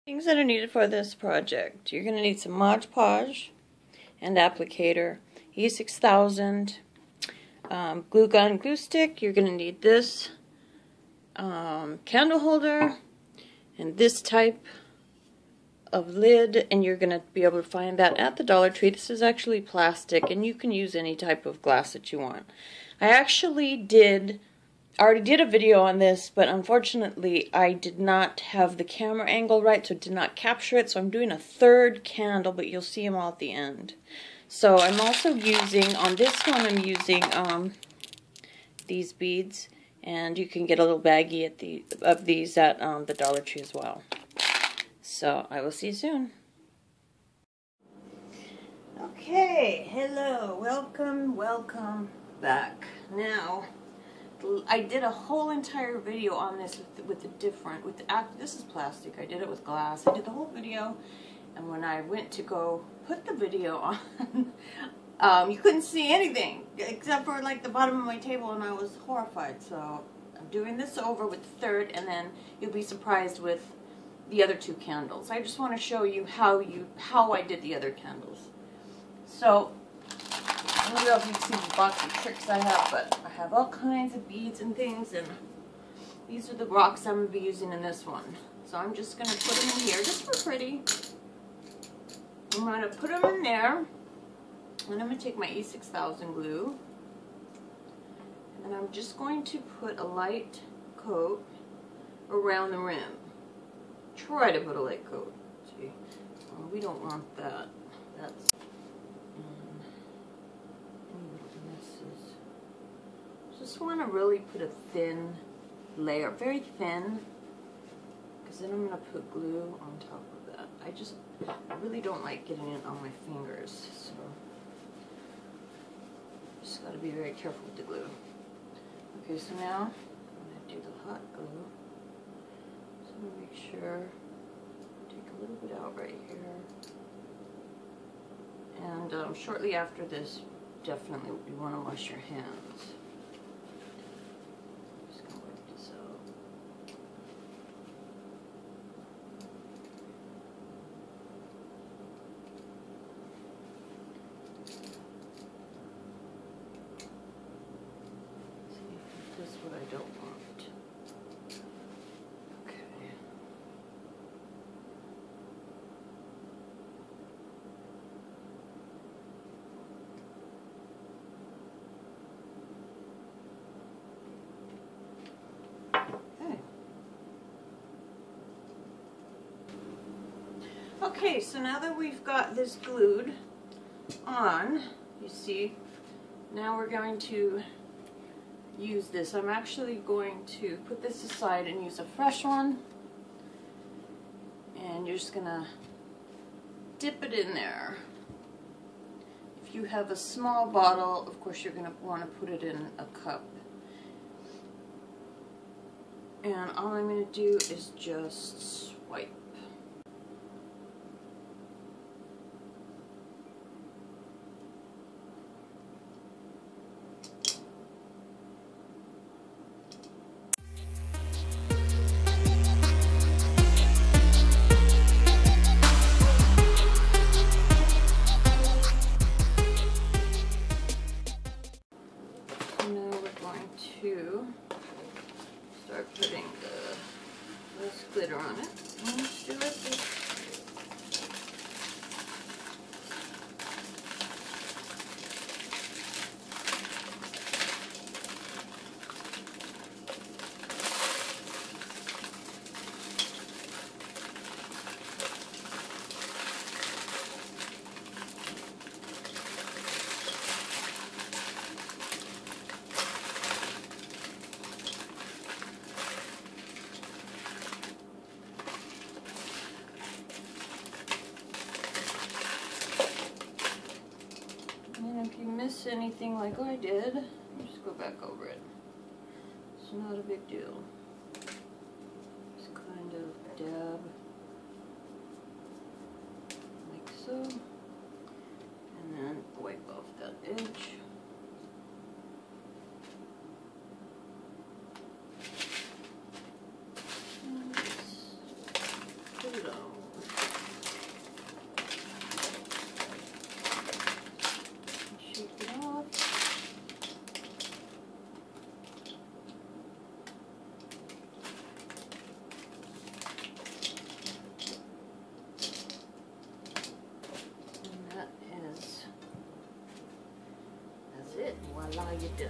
Things that are needed for this project. You're going to need some Mod Podge and applicator, E6000, glue gun, glue stick. You're going to need this candle holder and this type of lid, and you're going to be able to find that at the Dollar Tree. This is actually plastic, and you can use any type of glass that you want. I actually already did a video on this, but unfortunately I did not have the camera angle right, so it did not capture it. So I'm doing a third candle, but you'll see them all at the end. So I'm also using, on this one, I'm using these beads, and you can get a little baggie of these at the Dollar Tree as well. So I will see you soon. Okay, hello, welcome back. Now, I did a whole entire video on this this is plastic. I did it with glass. I did the whole video, and when I went to go put the video on, you couldn't see anything except for like the bottom of my table, and I was horrified. So I'm doing this over with the third, and then you'll be surprised with the other two candles. I just want to show you how I did the other candles. So I don't know if you can see the box of tricks I have, but I have all kinds of beads and things, and these are the rocks I'm going to be using in this one. So I'm just going to put them in here just for pretty. I'm going to put them in there, and I'm going to take my E6000 glue, and I'm just going to put a light coat around the rim. Try to put a light coat. See, we don't want that. That's just want to really put a thin layer, very thin, because then I'm going to put glue on top of that. I really don't like getting it on my fingers, so just got to be very careful with the glue. Okay, so now I'm going to do the hot glue. So I'm going to make sure, take a little bit out right here, and shortly after this, definitely you want to wash your hands. What I don't want. Okay. Okay, so now that we've got this glued on, you see, now we're going to use this. I'm actually going to put this aside and use a fresh one, and you're just gonna dip it in there. If you have a small bottle, of course you're gonna want to put it in a cup, and all I'm gonna do is just swipe. To start putting this glitter on it. Let's do it. If you miss anything like I did, just go back over it. It's not a big deal. Just kind of dab like so, and then wipe off that edge. And put it on. you done.